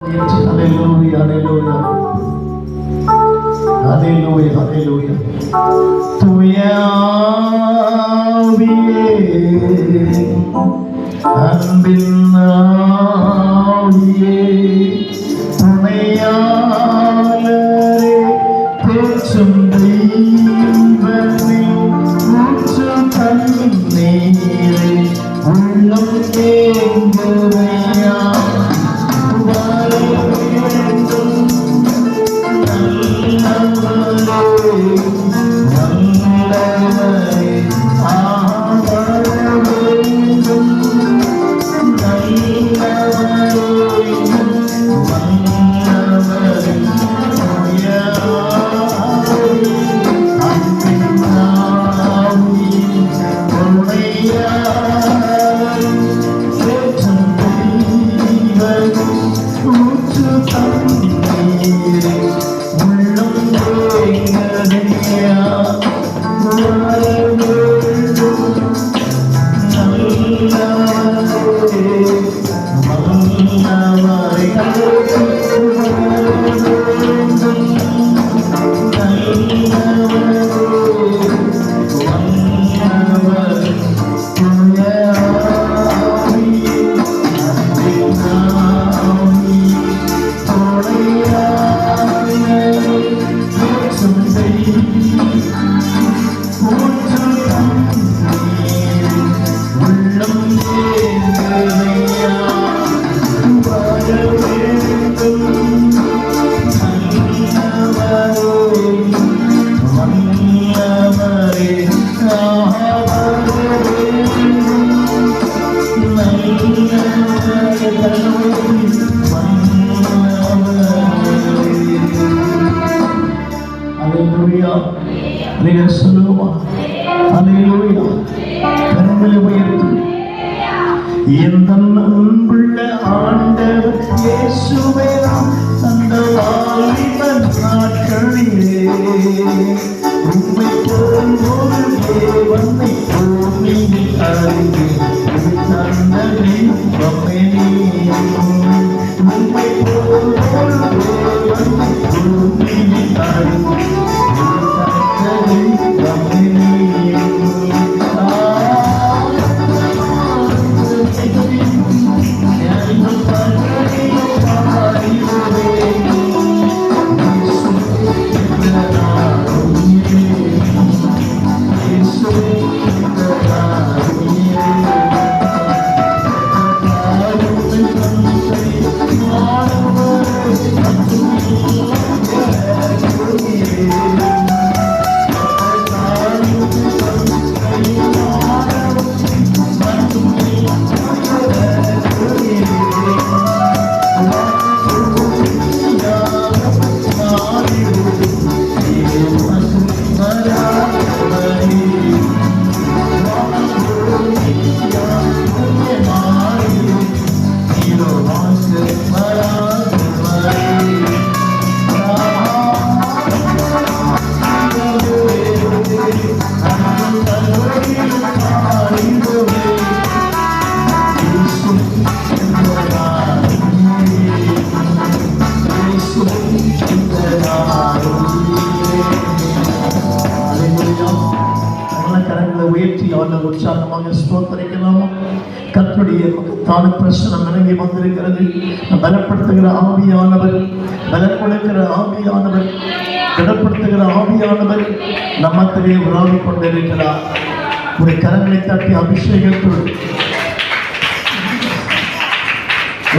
Hallelujah, hallelujah. Hallelujah, hallelujah. தூயாவியே அன்பின் ஆவியே துணையாளரே பேச்சும் தெய்வமே ஊற்று தண்ணீரே உள்ளம் தேங்குதையா எந்த அன்புள்ள ஆண்டவர் இயேசுவே அந்த வாலிபன் நாட்களிலே உம்மை போல் ஒரு தேவனை பூமியில் அறிந்தேன் தந்தனை உம்மை போல் ஒரு தேவனை பூமியில் அறிந்தேன் தந்தனை உற்சாகமாக ஸ்தோத்திரிக்கலாமா? கர்த்தருடைய மகத்தான பிரசனம் இறங்கி வந்திருக்கிறது. பலப்படுத்துகிற ஆவியானவர், பலம் கொடுக்கிற ஆவியானவர், திடப்படுத்துகிற ஆவியானவர் நம்மத்திலே உலாவிக் கொண்டிருக்கிறார். ஒரு கரங்களை தட்டி அபிஷேகத்தோடு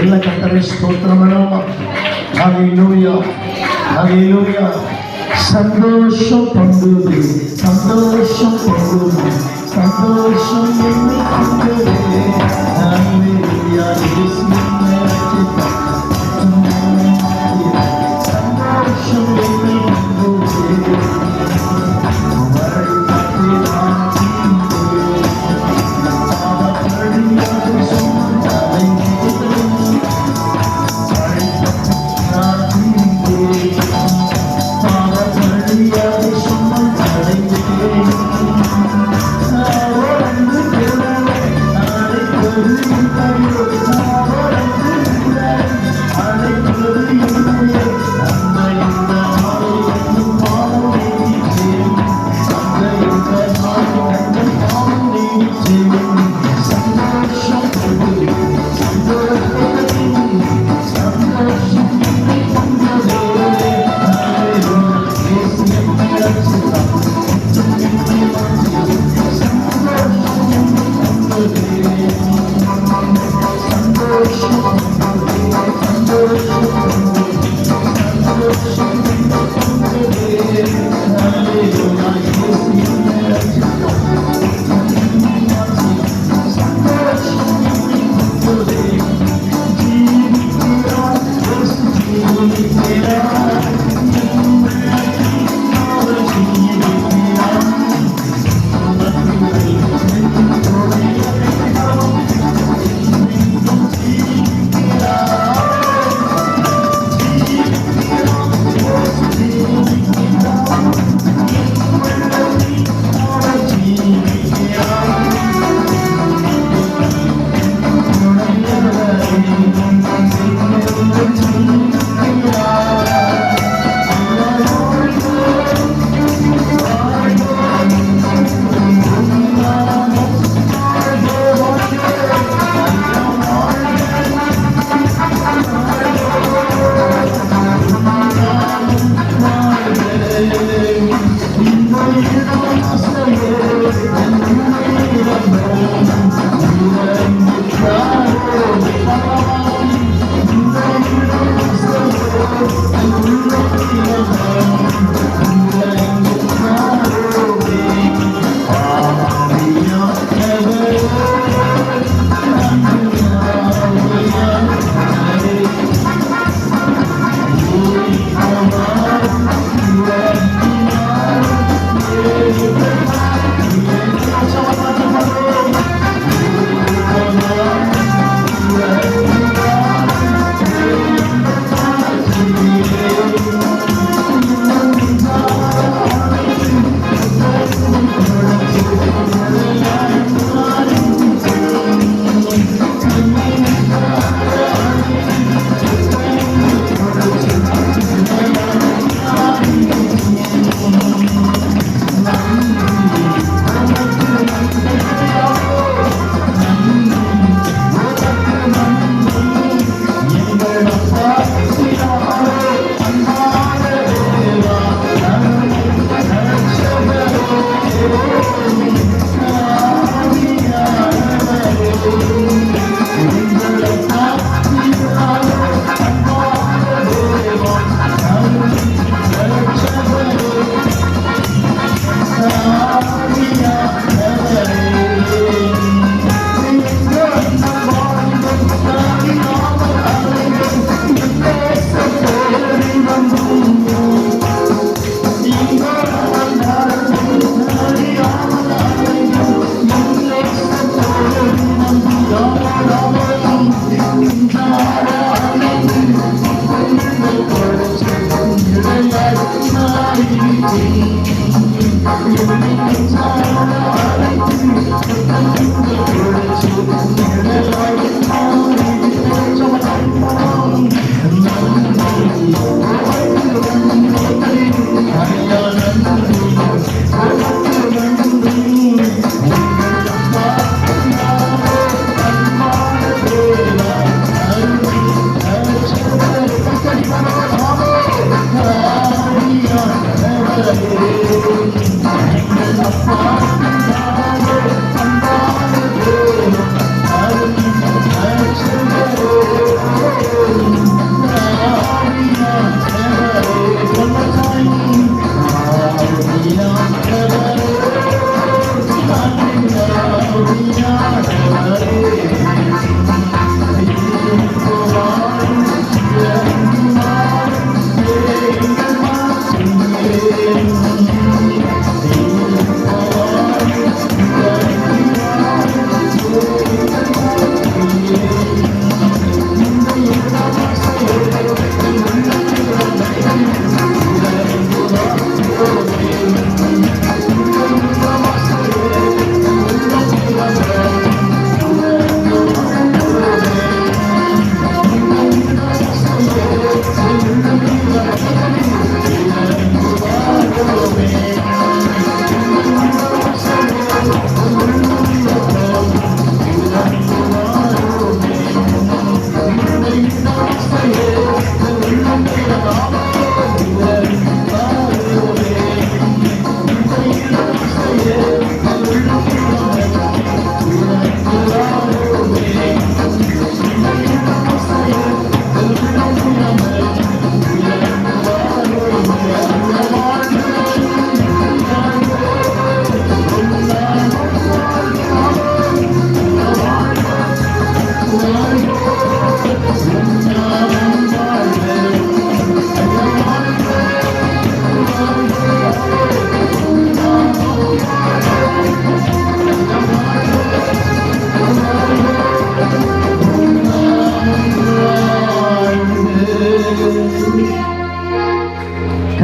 எல்லா கர்த்தரை ஸ்தோத்திரம் வேணுமா? ஹல்லேலூயா, ஹல்லேலூயா. சந்தோஷம் பொங்குது, சந்தோஷம் பொங்குது, சந்தோஷம் என்னை கொண்டதே. ஹல்லேலூயா, சந்தோஷம் என்னை கொண்டதே.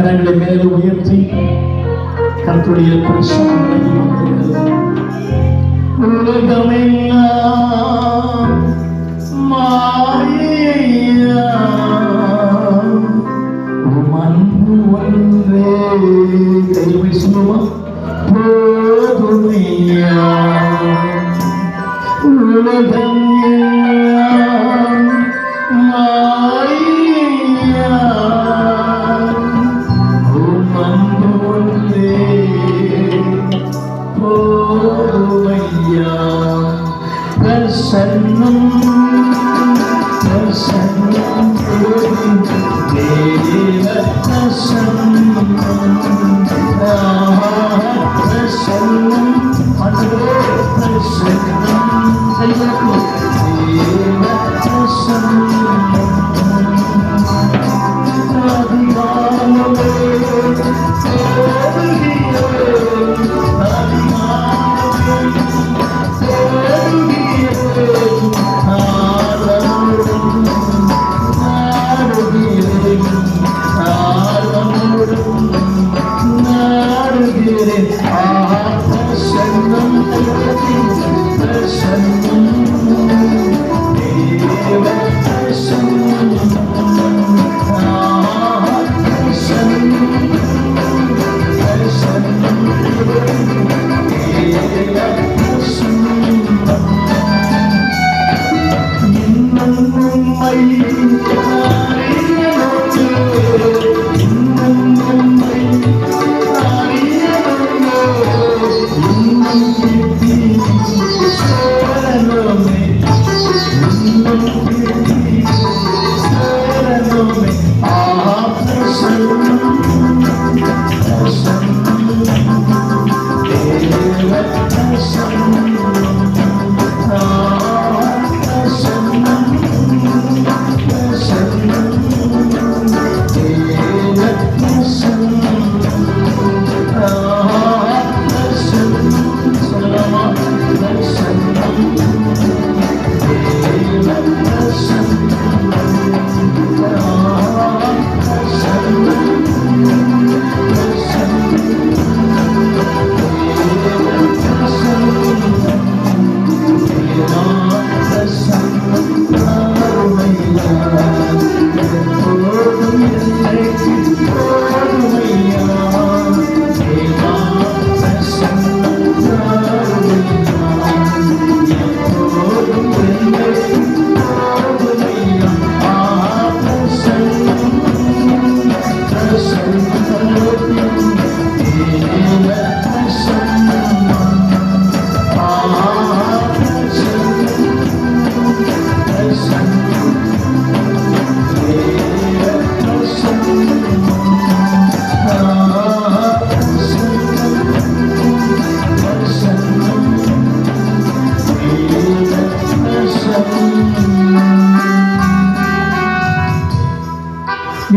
கரங்களை மேலே உயர்த்தி கர்த்தருடைய பிரசன்னத்தை வந்தீர்கள். உலகமெல்லாம் மாயையா, உம் அன்பு ஒன்றே கைவை சொல்லுமா போதுமையா. உலகம் எல்லாம் மாயையா, உம் அன்பு ஒன்றே போதுமையா. பிரசன்னம் பிரசன்னம் தேவ பிரசன்னம் பிரசன்னம் அன்றே பிரசன்னம் தேவ பிரசன்னம் அதிகாரமே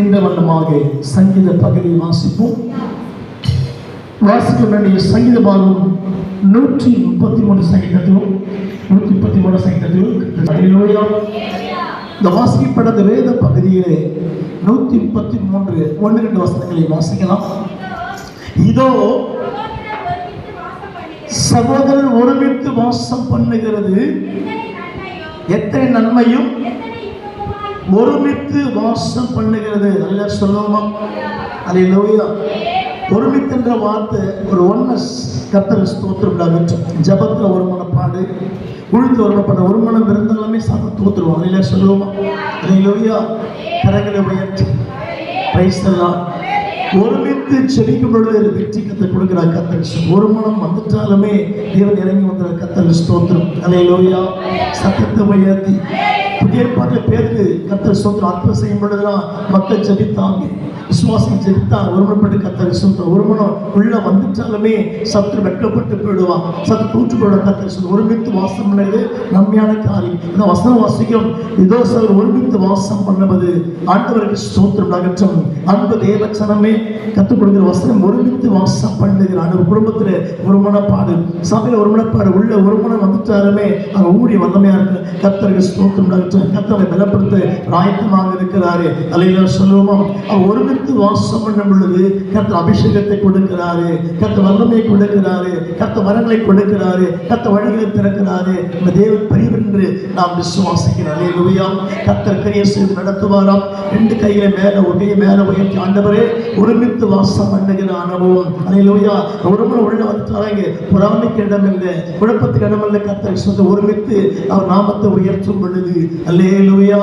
இந்த வண்ணமாக சங்கீத பகுதியை வாசிப்போம். வாசிக்க வேண்டிய சங்கீத பாகம் 133 சங்கீதத்திலும் 133 சங்கீதத்திலும் இந்த வாசிக்கப்பட்ட வேத பகுதியிலே 133 1-2 வசனங்களை வாசிக்கலாம். இதோ சகோதரர் ஒருமித்து வாசம் பண்ணுகிறது, எத்தனை நன்மையும் ஒருமித்து வாசம் பண்ணுகிறது. நல்லா சொல்லுவோமா? அல்லேலூயா. ஒருமித்து என்ற வார்த்தை ஒரு ஒன்னஸ். கர்த்தர் ஸ்தோத்திரம். ஜபத்தில் ஒரு மனப்பாடு, உழுத்து ஒரு மனப்பாடு, ஒரு மனம் இருந்தாலுமே சாத்த தோத்துருவோம். அல்லேலூயா சொல்லுவோமா? அல்லேலூயா. கரங்களை உயர்த்தி பிரைஸ் தி லார்ட். ஒருமித்து செபிக்கும் பொழுது வெற்றி கர்த்தர் கொடுக்கிறார். கர்த்தர் ஒரு மனம் வந்துட்டாலுமே தேவன் இறங்கி வந்த கர்த்தர் ஸ்தோத்திரம். அல்லேலூயா. சத்தத்தை உயர்த்தி புதிய ஏற்பாட்டில் பேருக்கு கர்த்தர் ஸ்தோத்திரம். அற்புதம் செய்யும் பொழுதுதான் மக்கள் ஜெபித்தாங்க, விசுவாசம் ஜெபித்தாங்க, ஒருமனப்பட்டு கர்த்தர் ஸ்தோத்திரம். ஒரு மனம் உள்ள வந்துட்டாலுமே சத்துரு வெட்கப்பட்டு போயிடுவான், சத்து தூற்று போயிட. கர்த்தர் சொல்லி ஒருமித்து வாசம் பண்ணது நன்மையான காரியம். இந்த வசனம் வாசிக்கும். இதோ சார் ஒருமித்து வாசம் பண்ணுவது ஆண்டவருக்கு ஸ்தோத்திரம் நகற்றம். அன்பு தேவச்சனமே கற்றுக் கொடுக்கிற வசனம் ஒருமித்து வாசம் பண்ணுகிற ஆண்டவர். குடும்பத்தில் ஒரு மனப்பாடு, சபையில் ஒரு மனப்பாடு, உள்ள ஒரு மனம் வந்துட்டாலுமே அங்கே ஊழிய வல்லமையா இருக்கு. கர்த்தருக்கு ஸ்தோத்திரம். உண்டாகட்டும். கர்த்தரை பலப்படுத்த ஆயத்தமாக இருக்கிறாரு. அல்லேலூயா சொல்லுவோம். அவர் ஒருமித்து வாசம் பண்ணும் பொழுது கர்த்தர் அபிஷேகத்தை கொடுக்கிறாரு, கர்த்தர் வல்லமையை கொடுக்கிறாரு, கர்த்தர் வரங்களை கொடுக்கிறாரு, கர்த்தர் வழிகளை திறக்கிறாரு. இந்த தேவன் பெரியவர் என்று நாம் விசுவாசிக்கிறோம். அல்லேலூயா. கர்த்தர் கிரியை செய்து நடத்துவாராம். 2 கைகளை மேல ஒரே மேல உயர்த்தி ஆண்டவரே ஒருமித்து வாசம் பண்ணுகிற அனுபவம். அல்லேலூயா. ஒருமுறை உள்ள வந்துட்டாங்க, பொறாமைக்கு இடமில்லை, குழப்பத்துக்கு இடமில்லை. கர்த்தர் சொந்த ஒருமித்து அவர் நாமத்தை உயர்த்தும் பொழுது அல்லேலூயா.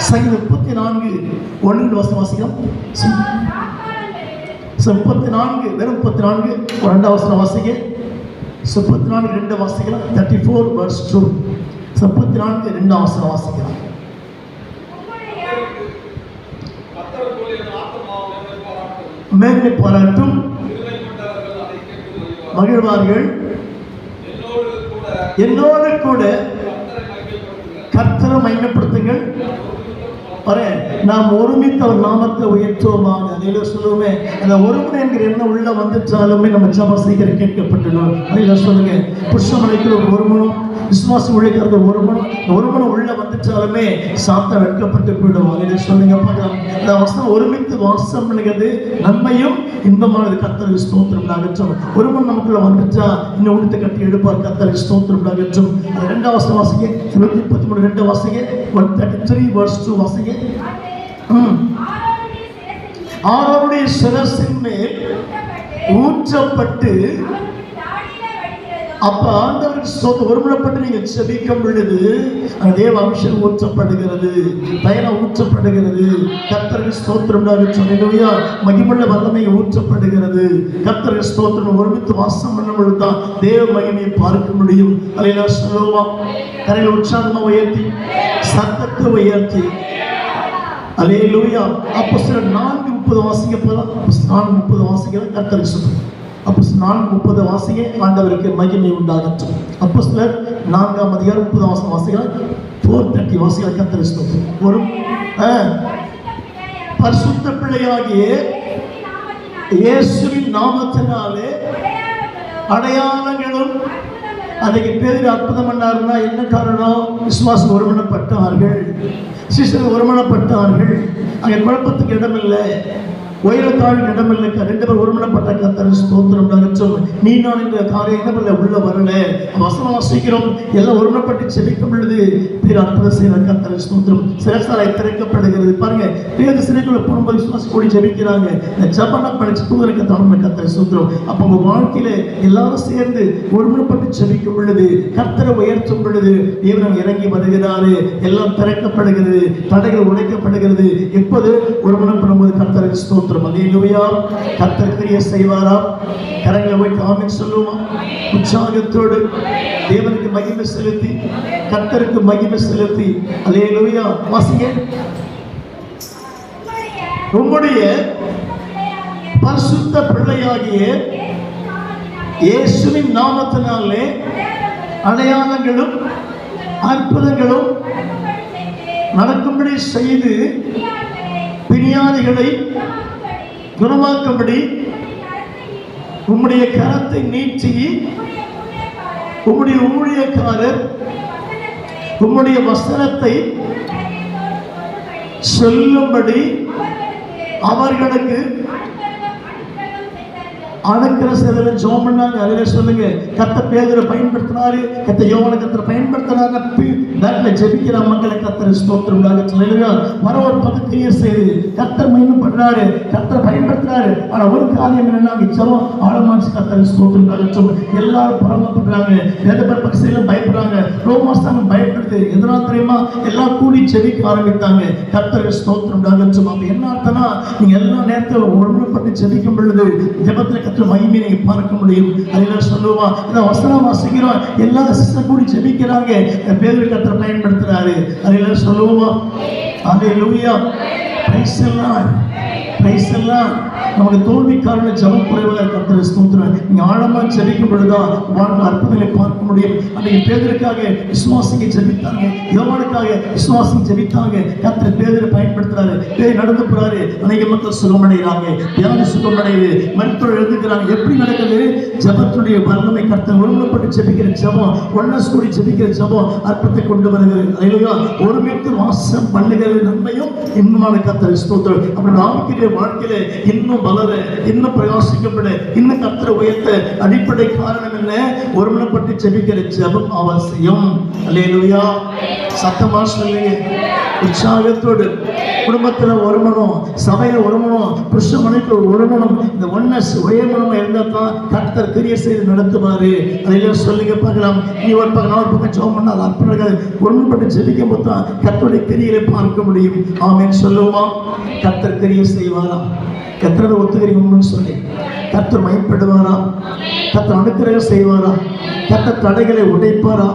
சங்கீதம் 34:1 வாசிக்கிறோம். 34 வெறும் 34 2 வசனம் வாசிங்க. 34 2 வாசிக்கலாம். 34:2 34 2 வசனம் வாசிக்கலாம். மேன்மை பாராட்டும், மகிழ்வார்கள், என்னோடு கூட கர்த்தரை மகிமைப்படுத்துங்கள். நாம் ஒருமித்து அவர் நாமத்தை உயர்த்துவோமாக. அதில் சொல்லுவோமே, அந்த ஒருமுறை என்கிற எண்ணம் உள்ள வந்துட்டாலுமே நம்ம ஜெபம் சீக்கிரம் கேட்கப்பட்டுள்ளோம். அதில் சொல்லுங்க, புருஷமனைக்கு ஒரு மனம், விசுவாசம் உழைக்கிறது ஒரு மனம் உள்ள வந்துட்டாலுமே சாத்தம் வெட்கப்பட்டு போயிடும். அதில் சொல்லுங்க பார்க்கலாம். அந்த வசனம் ஒருமித்து வாசம் பண்ணுகிறது நன்மையும் இன்பமானது. கர்த்தருக்கு ஸ்தோத்திரம் ஆகட்டும். ஒருவன் நமக்குள்ள வந்துட்டா இன்னும் உடுத்து கட்டி எடுப்பார். கர்த்தருக்கு ஸ்தோத்திரம் ஆகட்டும். அது 2 வசனம் வாசிங்க. 133 2 வாசிங்க. 133:2 வாசிங்க. ஆரோனுடைய சிரசின் மேல் ஊற்றப்பட்டு, அப்ப ஆண்டவருக்கு ஸ்தோத்திரம். ஒருமுறைப்பட்டு நீங்க செபிக்கும் பொழுது அந்த தேவ அபிஷேகம் ஊற்றப்படுகிறது, பயணம் ஊற்றப்படுகிறது. கர்த்தருக்கு ஸ்தோத்திரம். அல்லேலூயா. மகிமையுள்ள வல்லமை ஊற்றப்படுகிறது. கர்த்தருக்கு ஸ்தோத்திரம். ஒருமித்து வாசம் பண்ணும் பொழுதுதான் தேவ மகிமையை பார்க்க முடியும். அல்லேலூயா சொல்லுவோம். கரையில் உற்சாகமா உயர்த்தி, சத்தத்தை உயர்த்தி அல்லேலூயா. அப்போஸ்தலர் 4:30 வாசிக்க போலாம். 4:30 வாசிக்கலாம். கர்த்தருக்கு ஸ்தோத்திரம். அப்போஸ்தலர் 4:30 வாசிங்க. ஆண்டவருக்கு மகிமை உண்டாகட்டும். அப்போஸ்தலர் 4:30 வாசிக்கலாம். 4:30 வாசிக்கலாம். கர்த்தருக்கு ஸ்தோத்திரம். ஒரு பரிசுத்த பிள்ளையாகிய இயேசுவின் நாமத்தினாலே அடையாளங்களும். அதுக்கு பேர் அற்புதம் பண்ணாருன்னா என்ன காரணம்? விசுவாசம் ஒருமனப்பட்டார்கள், சிஷ்யர்கள் ஒருமனப்பட்டார்கள். அங்கே குழப்பத்துக்கு இடமில்லை, உயரத்தாழ்வு இடமில்லை. 2 பேர் ஒருமனப்பட்ட. கர்த்தருக்கு ஸ்தோத்திரம் ஆகட்டும். நீ நான் என்ற காரியம் இடமில்லை, உள்ள வரல. வசனம் வாசிக்கிறோம். எல்லாம் ஒருமனப்பட்டு செபிக்கும் பொழுது பேர் அற்புதம் செய்கிற. கர்த்தருக்கு ஸ்தோத்திரம். சிறைச்சாலை திறக்கப்படுகிறது. பாருங்க, பேர் சிறைக்குள்ள போகும்போது விசுவாசி கூடி ஜெபிக்கிறாங்க. இந்த ஜபனை படிச்சு தூதருக்கு தமிழ். கர்த்தருக்கு ஸ்தோத்திரம். அப்போ உங்க வாழ்க்கையில எல்லாரும் சேர்ந்து ஒருமனப்பட்டு செபிக்கும் பொழுது, கர்த்தரை உயர்த்தும் பொழுது தேவன் இறங்கி வருகிறாரு. எல்லாம் திறக்கப்படுகிறது, தடைகள் உடைக்கப்படுகிறது. எப்போது ஒருமனப்படும் போது. கர்த்தருக்கு ஸ்தோத்திரம். அல்லேலூயா. கர்த்தர் கிரியை செய்வாரா? கரங்களை வைத்து ஆமென் சொல்லுவோம். உற்சாகத்தோடு தேவனுக்கு மகிமை செலுத்தி, கர்த்தருக்கு மகிமை செலுத்தி அல்லேலூயா. வாசிங்க. உம்முடைய பரிசுத்த பிள்ளையாகிய இயேசுவின் நாமத்தினாலே அடையாளங்களும் அற்புதங்களும் நடக்கும்படி செய்து பிணியாதிகளை குணமாக்கும்படி உம்முடைய கரத்தை நீட்டி உம்முடைய ஊழியக்காரர் உம்முடைய வசனத்தை சொல்லும்படி அவர்களுக்கு அடக்கிற சில ஜோம் பண்ணாங்க. அதில் சொல்லுங்க, கர்த்தர் பேதுரை பயன்படுத்தினாரு, கர்த்தர் யோவானை கர்த்தர் பயன்படுத்தினாங்க. பேட்ல ஜெபிக்கிற மக்களை கர்த்தர் ஸ்தோத்திரம் சொல்லுங்க. வர ஒரு பக்கத்தையே செய்து கர்த்தர் மகிமை பண்றாரு, கர்த்தர் பயன்படுத்துறாரு. ஆனா ஒரு காரியம் என்னன்னா, ஜெபம் ஆழமாச்சு. கர்த்தர் ஸ்தோத்திரம். எல்லாரும் பரமப்படுறாங்க, வேத பக்தியில பயப்படுறாங்க, ரோமாஸ்தாங்க பயப்படுது. எதனா தெரியுமா? எல்லாம் கூடி ஜெபிக்க ஆரம்பித்தாங்க. கர்த்தர் ஸ்தோத்திரம். அப்ப என்ன அர்த்தம்னா, நீங்க எல்லா நேரத்தில் ஒருமுறைப்பட்டு ஜெபிக்கும் பொழுது ஜெபத்துல மகிமை நீங்க பார்க்க முடியும். அதெல்லாம் சொல்லுவா. இந்த வசனம் வாசிக்கிறோம். எல்லா சிஸ்டர் கூடி ஜெபிக்கிறாங்க. பேதுரு கர்த்தர் பயன்படுத்துறாரு. அதெல்லாம் சொல்லுவா. Hallelujah. Praise the Lord. Praise எல்லாம். நமக்கு தோல்வி காரணம் ஜெபம் குறைவாக கர்த்தரை ஸ்தோத்திரம். நீங்க ஆழமா ஜெபிக்கும் பொழுதுதான் வாழ்க்கை அற்புதங்களை பார்க்க முடியும். அன்னைக்கு பேதருக்காக விசுவாசிங்க ஜெபித்தாங்க, யோவானுக்காக விசுவாசிங்க ஜெபித்தாங்க. கர்த்தர் பேதரை பயன்படுத்துறாரு, பேர் நடந்து போறாரு, அநேக மக்கள் சுகமடைகிறாங்க, வியாதி சுகமடையுது, மருத்துவர் எழுதுகிறாங்க. எப்படி நடக்குது? ஜெபத்துடைய வல்லமை கர்த்தர் ஒருமுகப்பட்டு ஜெபிக்கிற ஜெபம், ஒன்னஸ் கூடி ஜெபிக்கிற ஜெபம் அற்புதத்தை கொண்டு வருகிறது. அல்லேலூயா. ஒருமித்து வாசம் பண்ணுகிற நன்மையும் இன்னுமான கர்த்தரை ஸ்தோத்திரம். அப்புறம் ஆவிக்குரிய வாழ்க்கையில இன்னும் வளர, இன்னும் பிரகாசிக்கப்பட, இன்னும் கர்த்தரை உயர்த்த அடிப்படை காரணம் என்ன? ஒருமுகப்பட்டு ஜெபிக்கிற ஜெபம் அவசியம். அல்லேலூயா. சத்தமா சொல்லுங்க. உற்சாகத்தோடு குடும்பத்துல ஒருமனம், சபையில ஒருமனம், புருஷ மனைவிக்கு ஒருமனம், இந்த ஒன்னஸ் ஒரே மனமா இருந்தா தான் கர்த்தர் கிரியை செய்து நடத்துவாரு. அதையெல்லாம் சொல்லுங்க பார்க்கலாம். நீ ஒரு பக்கம் நான் ஒரு பக்கம் ஜெபம் பண்ணால் அற்புதங்கள் ஒன்றுபட்டு ஜெபிக்கும் போது தான் கர்த்தருடைய கிரியை பார்க்க முடியும். ஆமென் சொல்லுவோமா? கர்த்தர் கிரியை செய்வாராம். கர்த்தரை ஒத்துக்கிறீங்கன்னு சொல்லி கர்த்தர் மயப்படுவாரா? கர்த்தர் அனுக்கிரகம் செய்வாரா? கர்த்தர் தடைகளை உடைப்பாரா?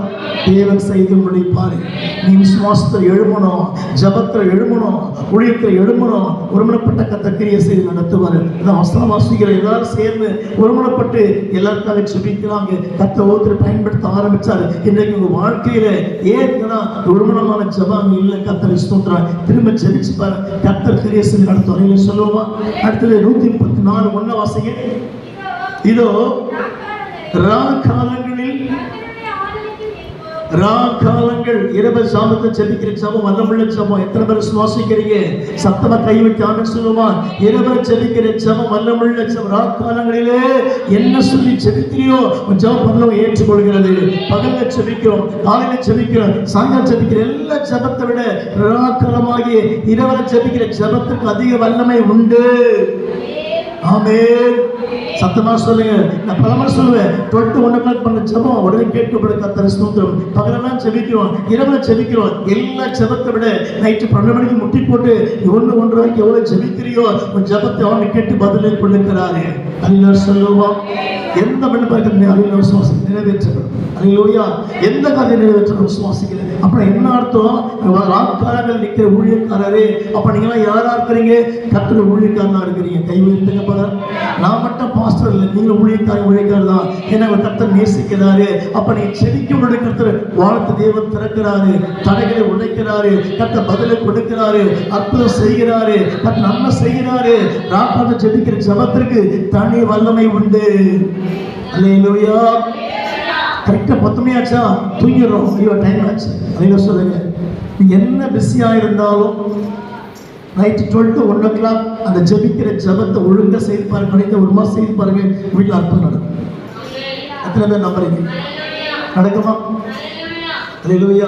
தேவன் செய்து முடிப்பாரு. நீ விசுவாசத்தில் எழுமணும், ஜபத்தில் எழுமணும், ஊழியத்தில் எழுமணும். ஒருமனப்பட்ட கர்த்தர் கிரியை செய்து நடத்துவார். இந்த வசனம் வாசிக்கிற எல்லாரும் சேர்ந்து ஒருமனப்பட்டு எல்லாருக்காக ஜெபிக்கிறாங்க. கர்த்தர் ஒருத்தர் பயன்படுத்த ஆரம்பிச்சாரு. இன்றைக்கு உங்க வாழ்க்கையில ஏன்னா ஒருமனமான ஜபம் இல்லை. கர்த்தரை ஸ்தோத்திரம். திரும்ப ஜெபிச்சு பாரு, கர்த்தர் கிரியை செய்து நடத்துவார். சொல்லுவோமா? அடுத்தது 134 1 வாசிங்க. இதோ ராக்காலங்கள் இரவு சாமத்தை ஜெபிக்கிற ஜெபம் வல்லமுள்ள ஜெபம். எத்தனை பேர் சுவாசிக்கிறீங்க? சத்தமா கை வைத்து ஆமென் சொல்லுமா? இரவு ஜெபிக்கிற ஜெபம் வல்லமுள்ள ஜெபம். ராக்காலங்களிலே என்ன சொல்லி ஜெபிக்கிறியோ ஜெபம் பரலோகம் ஏற்றுக்கொள்கிறது. பகல்ல ஜெபிக்கிறோம், காலையில ஜெபிக்கிறோம், சாயங்காலம் ஜெபிக்கிற எல்லா ஜெபத்தை விட ராக்காலமாகிய இரவு ஜெபிக்கிற ஜெபத்துக்கு அதிக வல்லமை உண்டு. ஆமென். சத்தமா சொல்லுங்க. நான் பலமா சொல்லுவேன், 12 o'clock பண்ண ஜெபம் உடனே கேட்கப்பட கர்த்தரை ஸ்தோத்திரம். பகலெல்லாம் ஜெபிக்கிறோம், இரவுல ஜெபிக்கிறோம். எல்லா ஜெபத்தை விட நைட்டு 12 மணிக்கு முட்டி போட்டு 1 வரைக்கும் எவ்வளவு ஜெபிக்கிறியோ உன் ஜெபத்தை அவனை கேட்டு பதிலை கொடுக்கிறாரு. அல்லேலூயா சொல்லுவோம். எந்த மண்பார்க்க அல்லேலூயா விசுவாசம் நிறைவேற்றப்படும். அல்லேலூயா. எந்த காரியம் நிறைவேற்றணும் விசுவாசிக்கிறேன். அப்புறம் என்ன அர்த்தம்? ராக்காரங்கள் நிற்கிற ஊழியக்காரரே, அப்ப நீங்களாம் யாரா இருக்கிறீங்க? கர்த்தர் ஊழியக்காரனா இருக்கிறீங்க. கை வைத்துங்க பகல். நான் மட்டும் பாஸ்டர் இல்லை, நீங்க ஊழியக்காரர் தான். ஏன்னா கர்த்தர் நேசிக்கிறாரு. அப்ப நீங்க செடிக்கும் கர்த்தர் வாழ்த்து தேவன் திறக்கிறாரு, தடைகளை உடைக்கிறாரு, கர்த்தர் பதிலை கொடுக்கிறாரு, அற்புதம் செய்கிறாரு, கர்த்தர் நன்மை செய்கிறாரு. ராக்காக ஜெபிக்கிற ஜெபத்திற்கு தனி வல்லமை உண்டு. அல்லேலூயா. கரெக்டா 10 மணி ஆச்சா தூங்கிடுறோம். ஐயோ டைம் ஆச்சு. அல்லேலூயா சொல்லுங்க. நீங்க என்ன பிஸியா இருந்தாலும் நைட்டு 12 to 1 o'clock அந்த ஜெபிக்கிற ஜெபத்தை ஒழுங்கா செய்து பாருங்க. கிடைத்த ஒரு மாசம் செய்து பாருங்க, வீட்டில் அற்புதம் நடக்கும். எத்தனை பேர் நம்புறீங்க? நடக்குமா? அல்லேலூயா.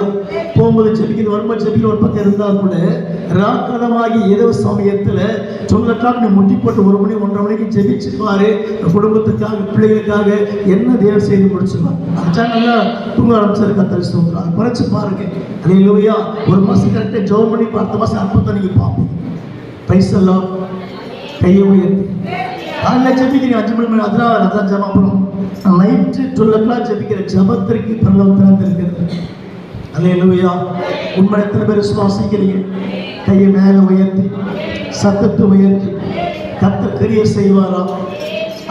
போகும்போது ஜெபிக்கிறது, வரும்போது ஜெபிக்கிற ஒரு பக்கம் இருந்தால் கூட ராக்கடமாகி இரவு சமயத்தில் 12 o'clock நீ முட்டி போட்டு 1 மணி 1:30 மணிக்கு ஜெபிச்சு பாரு. குடும்பத்துக்காக, பிள்ளைகளுக்காக என்ன தேவன் செய்து முடிச்சுருவாங்க. அந்த நல்லா தூங்க ஆரம்பிச்சாரு கர்த்தரை ஸ்தோத்திரம். அதை குறைச்சு பாருங்க. அல்லேலூயா. ஒரு மாதம் கரெக்டாக ஜெபம் பண்ணி அடுத்த மாதம் அற்புதத்தை நீங்கள் பார்ப்பீங்க. பிரைஸ் எல்லாம். கையை உயர்த்தி காலையில் ஜெபிக்கிறீங்க 5 மணி அதான் ஜெபம். அப்புறம் நைட்டு 12 o'clock ஜெபிக்கிற ஜெபத்திற்கு பரலோகம் திறந்திருக்கிறது. அல்லேலூயா. உண்மை எத்தனை பேர் விசுவாசிக்கிறீங்க? கையை மேலே உயர்த்தி சத்தத்தை உயர்த்தி கர்த்தர் கிரியை செய்வாரா?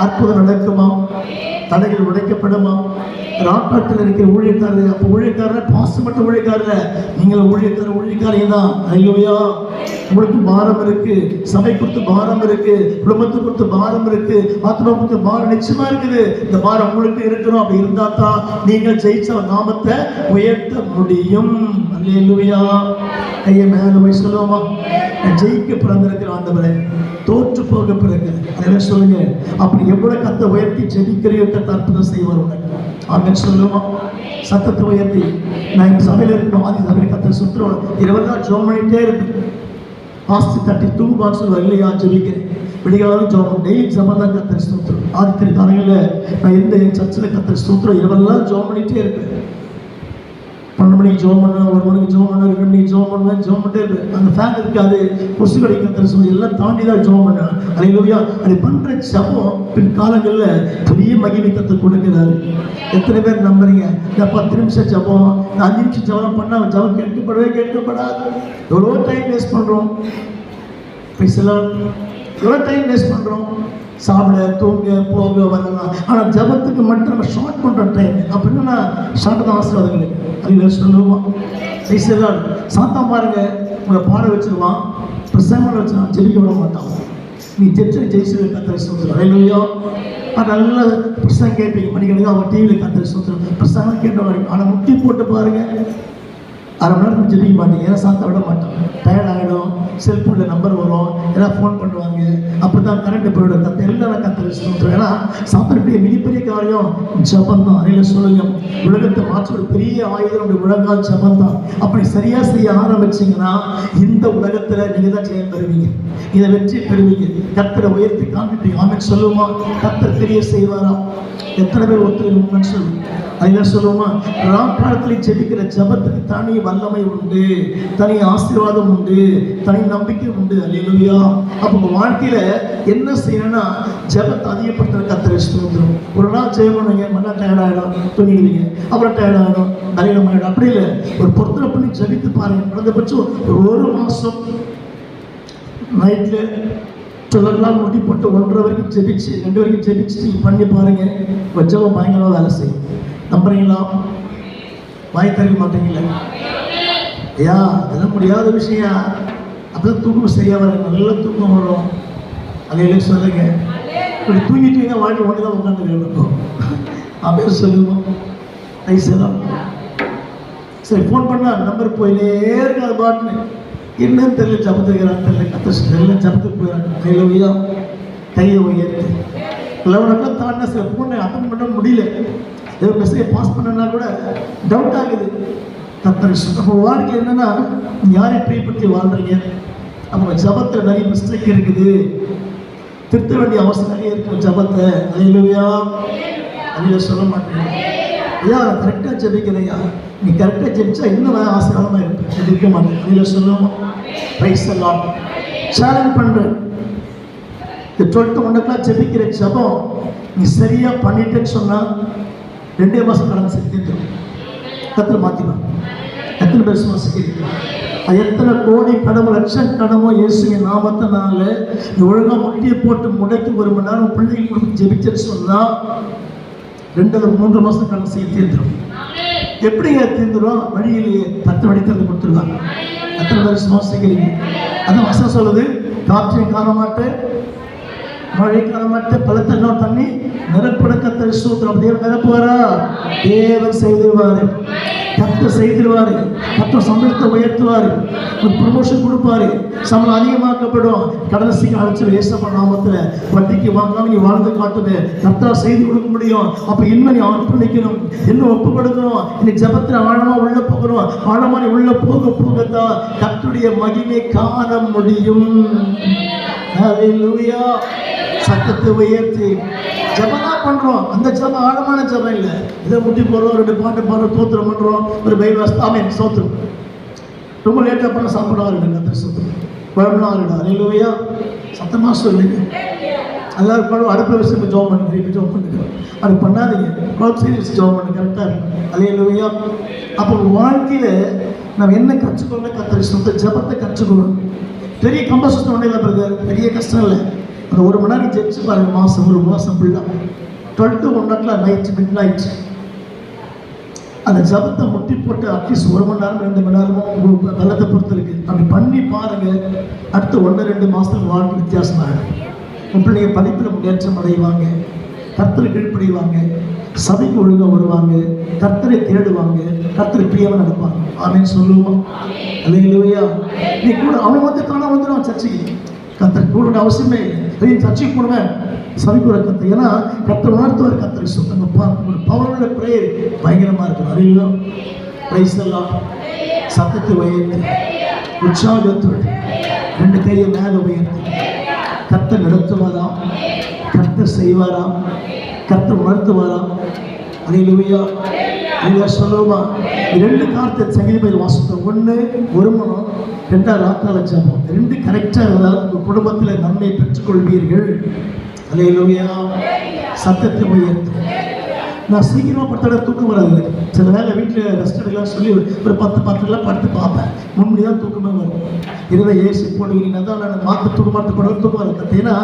அற்புதம் நடக்குமா? தடைகள் உடைக்கப்படுமா? ராக்காட்டில் இருக்கிற ஊழியக்காரர், அப்போ ஊழியக்காரர் பாசப்பட்ட ஊழியக்காரர், நீங்கள் ஊழியக்காரங்க தான். அல்லேலூயா. உங்களுக்கு பாரம் இருக்கு, சபை கொடுத்து பாரம் இருக்கு, குடும்பத்தை கொடுத்து பாரம் இருக்கு, ஆத்மா கொடுத்து பாரம் நிச்சயமா இருக்குது. இந்த பாரம் உங்களுக்கு இருக்கணும். அப்படி இருந்தா தான் நீங்கள் ஜெயிச்ச நாமத்தை உயர்த்த முடியும். அல்லேலூயா. கையை மேல போய் சொல்லுவோமா? ஜெயிக்க பிறந்திருக்கிற ஆண்டவரே, தோற்று போக பிறகு அதெல்லாம் சொல்லுங்க. அப்படி எவ்வளவு கத்தை உயர்த்தி ஜெபிக்கிறையோ கர்த்தர் அற்புதம் செய்வார் உனக்கு. ஆமென் சொல்லுவோமா? சத்தத்தை உயர்த்தி. நான் இந்த சபையில் இருக்கணும், ஆதி சபையில் கர்த்தர் சுற்றுவோம். 20 நாள் ஜெபம் பண்ணிட்டே இருக்கு. ஆஸ்தி தட்டி தூங்குபான்னு சொல்லுவார் இல்லையா? ஜெபிக்கிறேன். விடிகாலம் ஜெபம், டெய்லி ஜெபம் தான் கர்த்தர் ஸ்தோத்திரம். ஆதித்திரி காலையில் நான் இருந்த என் சர்ச்சில் கர்த்தர் ஸ்தோத்திரம் 20 நாள் ஜெபம் பண்ணிட்டே இருப்பேன். 12 மணிக்கு ஜெபம் பண்ணுவேன், 1 மணிக்கு ஜெபம் பண்ணுவேன், 2 மணிக்கு ஜெபம் பண்ணுவேன். ஜெபம் பண்ணிட்டே இருப்பேன். அந்த ஃபேன் இருக்காது, கொசு கடிக்கிற சொல்லி எல்லாம் தாண்டி தான் ஜெபம் பண்ணுவேன். அல்லேலூயா. அப்படி பண்ற ஜெபம் பின் காலங்களில் பெரிய மகிமை கர்த்தர் கொடுக்கிறாரு. எத்தனை பேர் நம்புறீங்க? இந்த 10 நிமிஷம் ஜெபம், 5 நிமிஷம் ஜெபம் பண்ணா ஜெபம் கேட்கப்படாது. எவ்வளோ டைம் வேஸ்ட் பண்றோம். பேசலாம். எவ்வளோ டைம் வேஸ்ட் பண்ணுறோம், சாப்பிட தூங்க போக வரலாம். ஆனால் ஜபத்துக்கு மட்டும் நம்ம ஷார்ட் பண்ணுற டைம் அப்போ என்னன்னா ஷார்ட் தான் ஆசீர்வாதங்கள். அதில் சொல்லுவோம் செய்யலாம். சாத்தான் பாருங்க உங்களை பாட வச்சிருவான், பிரசங்கமாக வச்சிருவான், ஜெபிக்க விட மாட்டான். நீ ஜெயிச்சு கத்தரை சொல்லுறோம் இல்லையோ. அது நல்ல பிரசங்கம் கேட்பீங்க, மணிக்கணக்கு அவங்க டிவியில் கத்தரை சொல்லுறோம், பிரசங்கம் கேட்ட வரைக்கும். ஆனால் முட்டி போட்டு பாருங்க, அரை மணி நேரம் ஜெபிக்க மாட்டீங்க. ஏன்னா சாத்த விட மாட்டோம், டயர்ட் ஆகிடும். செல்ஃபோனில் நம்பர் வரும், ஏதாவது ஃபோன் பண்ணுவாங்க, அப்போ தான் கரண்ட் போய்டும். கத்த எல்லாம் கத்தரை சொல்லுறோம். ஏன்னா சாத்தனுடைய மிகப்பெரிய காரியம் ஜபம் தான். அதில் சொல்லுங்க, உலகத்தை மாற்ற ஒரு பெரிய ஆயுதம் உலகால் ஜபம் தான். அப்படி சரியாக செய்ய ஆரம்பிச்சிங்கன்னா இந்த உலகத்தில் நீங்கள் தான் ஜெயம் பெறுவீங்க, இதை வெற்றி பெறுவீங்க. கத்தரை உயர்த்தி காண்பிப்பீங்க. ஆமென் சொல்லுவோமா? கத்தர் பெரிய செய்வாரா? எத்தனை பேர் ஒத்துழைப்பு சொல்லுங்க. அதில் சொல்லுவோமா? ராக்காலத்தில் ஜெபிக்கிற ஜபத்துக்கு தனி வல்லமை உண்டு, தனி ஆசீர்வாதம் உண்டு, தனி நம்பிக்கை உண்டு. அல்லேலூயா. அப்போ உங்கள் வாழ்க்கையில் என்ன செய்யணும்னா ஜபத்தை அதிகப்படுத்துற கத்தரை ஸ்தோத்திரம். ஒரு நாள் ஜெபம் பண்ணுவீங்க, மறுநாள் டயர்டாகிடும், தூங்கிடுவீங்க, அப்புறம் டயர்டாகிடும், தலையிடமாயிடும். அப்படி இல்லை, ஒரு பொருத்தனை பண்ணி ஜபித்து பாருங்கள். குறைந்தபட்சம் ஒரு மாதம் நைட்டில் 12 முடி போட்டு 1:30 வரைக்கும் ஜெபிச்சு 2 வரைக்கும் ஜெபிச்சு நீங்கள் பண்ணி பாருங்கள். வச்சவங்க பயங்கரமாக வேலை செய்யும். நம்புறீங்களா? வாய் தரக்க மாட்டீங்களா? ஐயா அதெல்லாம் முடியாத விஷயம். அப்போதான் தூக்கம் சரியாக வரும், நல்ல தூக்கம் வரும். அதையிலே சொல்லுங்க. இப்படி தூங்கிட்டீங்க வாழ்க்கை ஒன்று தான் உட்காந்து இருக்கும். அப்படியே சொல்லுவோம். ஐசலாம் சரி, ஃபோன் பண்ணால் நம்பர் போயிலே இருக்காது பாட்டுன்னு. என்னன்னு தெரியல, ஜபத்துக்கிறான்னு தெரியல, கத்த ஜபத்துக்கு போயிடறாங்க. கையில கையை உயர்த்து 11 தாண்டினா சில ஃபோனை அட்டன் பண்ண முடியல. ஏதோ மெசேஜ் பாஸ் பண்ணனா கூட டவுட் ஆகுது. கத்தரை அப்போ வாழ்க்கை என்னன்னா யாரையும் ட்ரை பண்ணி வாழ்றீங்க. அப்போ ஜபத்தில் நிறைய மிஸ்டேக் இருக்குது, திருத்த வேண்டிய அவசியம் நிறைய இருக்குது ஜபத்தை. அல்லேலூயா. அதில் சொல்ல மாட்டேன் ஐயா கரெக்டாக ஜெபிக்கிறையா, நீ கரெக்டாக ஜெபிச்சா இன்னும் ஆசீர்வாதமாக இருப்பேன், ஜெபிக்க மாட்டேன். அதில் சொல்லுவோம். Price the Lord. சேலஞ்ச் பண்ணுறேன். இந்த 12 ஜெபிக்கிற ஜபம் நீ சரியாக பண்ணிட்டேன்னு சொன்னால் 2 மாதம் கடந்து செஞ்சுருக்கும். கத்திர மாற்றிடும். எத்தனை பேர் சுவாசிக்கிறீங்க? அது எத்தனை கோடி கடவுள் லட்சம் கடமோ இயேசுவின் நாமத்தினால நீ ஒழுங்காக முட்டியை போட்டு முடக்கி 1 மணி நேரம் பிள்ளைகள் கொடுத்து ஜெபிச்சேன்னு சொன்னால் 2 அல்லது 3 மாதம் கடந்து செய்ய தீர்ந்துடும். எப்படிங்க தீர்ந்துடும்? வழியிலேயே 10 வழி திறந்து கொடுத்துருவாங்க. எத்தனை பேர் சுவாசிக்கிறீங்க? அதான் வசனம் சொல்லுது, காற்றையும் காண மாட்டேன், மழை காண மாட்டேன், பழத்தண்ணோ தண்ணி நிரப்படக்கத்தை சூத்திரம். தேவன் நிரப்புவாரா? தேவன் செய்திருவாரு, கர்த்தர் செய்திருவாரு. கர்த்தர் சம்பளத்தை உயர்த்துவாரு, ஒரு ப்ரமோஷன் கொடுப்பாரு, சம்பளம் அதிகமாக்கப்படும். கடைசிக்கு அழைச்சி ஏசப்பா நாமத்தில் வட்டிக்கு வாங்காம நீ வாழ்ந்து காட்டுது, கர்த்தர் செய்து கொடுக்க முடியும். அப்போ இன்னும் நீ அர்ப்பணிக்கணும், இன்னும் ஒப்பு கொடுக்கணும். இன்னைக்கு ஜபத்தில் ஆழமா உள்ள போகணும். ஆழமா நீ உள்ள போக போகத்தான் கர்த்தருடைய மகிமை காண முடியும். ஹல்லேலூயா. சத்தத்தை உயர்த்தி ஜபம் தான் பண்றோம். அந்த ஜபம் ஆழமான ஜபம் இல்லை. இதை முட்டி போடுறோம், 2 பாட்டு பாடுறோம், தோத்திரம் பண்றோம், ஒரு பைபிள் ஆமென் சோத்திரம். ரொம்ப லேட்டாக பண்ண சாப்பிடுவாரு கத்திர சோத்திரம் குழம்புலாம். அல்லேலூயா. சத்தமா சொல்லுங்க. எல்லாரும் குழம்பு அடுப்பில் வச்சு ஜோம் பண்ணுங்க, ஜோம் பண்ணுங்க. அது பண்ணாதீங்க, குழம்பு செய்து வச்சு ஜோம் பண்ணுங்க, கரெக்டாக இருக்கும். அல்லேலூயா. அப்போ வாழ்க்கையில நம்ம என்ன கற்றுக்கொள்ள கத்திர சொந்த ஜபத்தை கற்றுக்கணும். பெரிய கம்பசம் ஒன்றும் இல்லை பிரதர், பெரிய கஷ்டம் இல்லை. அந்த 1 மணி நேரம் ஜெயிச்சு பாருங்க, மாதம் 1 மாதம் ஃபுல்லாக 12 to 1 நைட் மிட் நைட் அந்த ஜபத்தை முட்டி போட்டு அட்லீஸ்ட் 1 மணி நேரம் 2 மணி நேரமும் உங்கள் பலத்தை பொறுத்து இருக்கு. அப்படி பண்ணி பாருங்க. அடுத்து 1-2 மாதத்துக்கு வாழ்க்கை வித்தியாசமாகிடும். உன் பிள்ளைங்க படிப்பில் முன்னேற்றம் அடைவாங்க, கர்த்தரை கீழ்ப்படிவாங்க, சபைக்கு ஒழுங்காக வருவாங்க, கர்த்தரை தேடுவாங்க, கர்த்தரை பிரியமாக நடப்பாங்க. ஆமென் சொல்லுவோம். அல்லேலூயா. நீ கூட அவன் வந்து தானே வந்துடும் சர்ச்சைக்கு. கர்த்தர் கூட அவசியமே இல்லை. சர்ச்சைக்கு போடுவேன், சபைக்கு ஒரு கர்த்தர். ஏன்னா கர்த்தர் உணர்த்துவார். கர்த்தரை சொல்லுங்க, ஒரு பவரோட பிரேயர் பயங்கரமாக இருக்கும். அறிவுதான். Praise the Lord. சத்தத்தை உயர்த்தி உற்சாகத்தோடு 2 கையை மேலே உயர்த்தி கர்த்தர் நடத்துவாராம், கர்த்தர் செய்வாராம், கர்த்தர் உணர்த்துவாராம். அல்லேலூயா. நீங்க சொல்லுவோமா? 2 காரியத்தை சங்கீதத்தில் வாசித்தோம். 1 ஒருமனம், 2 ராக்கால ஜபம். 2 கரெக்டாக இருந்தால் உங்கள் குடும்பத்தில் நன்மை பெற்றுக்கொள்வீர்கள். அல்லேலூயா. சத்தத்தை உயர்த்தும். நான் சீக்கிரமாக படுத்தோட தூக்கம் வராது. சில வேலை வீட்டில் ரெஸ்ட் எடுக்கலாம் சொல்லி ஒரு 10 படுத்து பார்ப்பேன். முன்னாடி தான் தூக்கமே வரும். இருபது ஏசி போடுவீங்கன்னா தான் நான் மாற்ற தூக்கமாட்டு படம் தூக்கம் வர கற்றுனா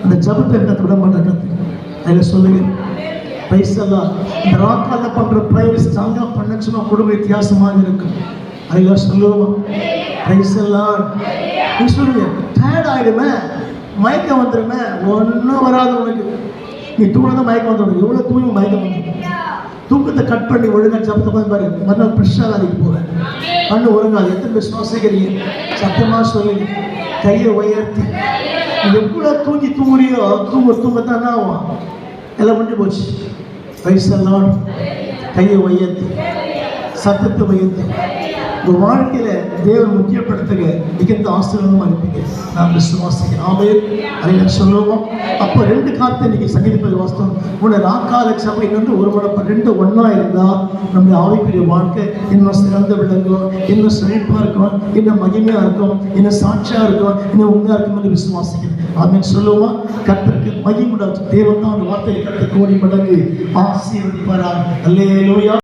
அந்த ஜபத்தை கற்று விட மாட்டேன் கற்று அதில் சொல்லுங்க. பைசெல்லாம் இந்த ராக்காலில் பண்ணுற ப்ரைவேட் ஸ்ட்ராங்காக பண்ணுச்சுன்னா குடும்ப வித்தியாசமாக இருக்கும். அதில் சொல்லுவோம் பைசெல்லாம் நீ சொல்லுங்க. டயர்ட் ஆகிடுமே, மயக்கம் வந்துடுமே, ஒன்றும் வராது உனக்கு. நீ தூங்கினா மயக்கம் வந்துடும். எவ்வளோ தூங்கி மயக்கம் வந்துடும். தூக்கத்தை கட் பண்ணி ஒழுங்காக ஜபத்தை பாரு. மறுநாள் ஃப்ரெஷ்ஷாக வேலைக்கு போவேன். கண்ணு ஒழுங்காது. எத்தனை பேர் சுவாசிக்கிறீங்க? சத்தமாக சொல்லுங்க. கையை உயர்த்தி நீ எவ்வளோ தூங்குறியோ தூங்கத்தான் ஆகும். எல்லாம் முடிஞ்சு போச்சு. பைசெல்லாம் கையை உயர்த்தி சத்தத்தை உயர்த்தி உங்கள் வாழ்க்கையில் தேவன் முக்கியப்படுத்துங்க. மிகுந்த ஆசீர்வாதமாக இருப்பீங்க. நான் விசுவாசிக்கிறேன். ஆமென். அதை சொல்லுவோம். அப்போ 2 காரியத்தை இன்னைக்கு சங்கீதத்தில் வாஸ்தவம். உன்னை ராக்கால சபை இன்னொன்று ஒரு மடப்ப 2 ஒன்றா இருந்தால் நம்முடைய ஆவிக்குரிய வாழ்க்கை இன்னும் சிறந்த விளங்கும், இன்னும் செழிப்பாக இருக்கும், இன்னும் மகிமையாக இருக்கும், இன்னும் சாட்சியாக இருக்கும், இன்னும் உண்மையாக இருக்கும் என்று விசுவாசிக்கிறேன். ஆமென் சொல்லுவோம். கர்த்தருக்கு மகிமை உண்டாகும். தேவன் தான் அந்த வார்த்தையை கர்த்தர் கோடி மடங்கு ஆசீர்வதிப்பாராக. அல்லேலூயா.